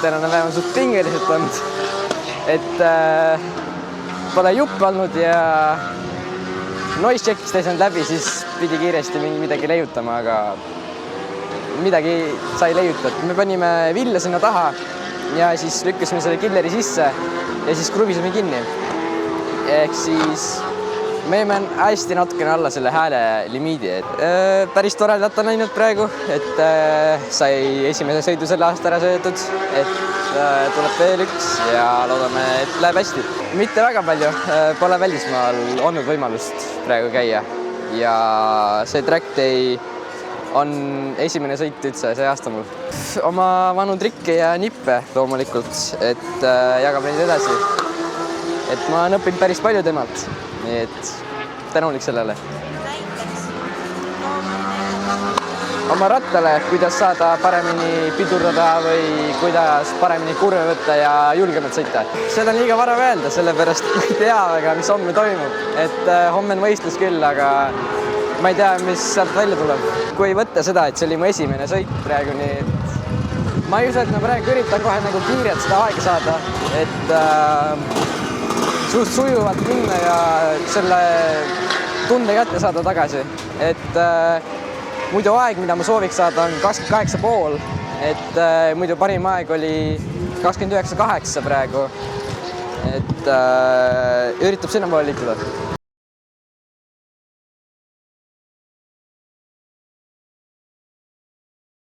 täna on vähemalt suht pingeliselt olnud, et pole jupp olnud ja noise check'ist ei saanud läbi, siis pidi kiiresti midagi leiutama, aga midagi sai leiutatud. Me panime Villa sinna taha ja siis lükkasime selle killeri sisse ja siis kruvisime kinni. Ehk siis me jäime hästi natukene alla selle hääle limiidi. Päris toredalt on läinud praegu, et sai esimese sõidu selle aasta ära sõidetud, et tuleb veel üks ja loodame, et läheb hästi. Mitte väga palju, pole välismaal olnud võimalust praegu käia ja see track day on esimene sõit üldse see aasta mul. Oma vanu trikke ja nippe loomulikult, et jagame neid edasi. Et ma olen õppinud päris palju temalt, nii et tänulik sellele. Oma rattale, kuidas saada paremini pidurdada või kuidas paremini kurve võtta ja julgemalt sõita. Seda on liiga vara öelda, sellepärast ma ei tea väga, mis homme toimub. Et homme on võistlus küll, aga ma ei tea, mis sealt välja tuleb. Kui võtta seda, et see oli mu esimene sõit praegu, nii et ma ei usu, et ma praegu üritan kohe nagu kiirelt seda aega saada, et suht sujuvalt minna ja selle tunde kätte saada tagasi. Et muidu aeg, mida ma sooviks saada, on 28,5, et muidu parim aeg oli 29,8 praegu. Et üritab sinna poole liikuda.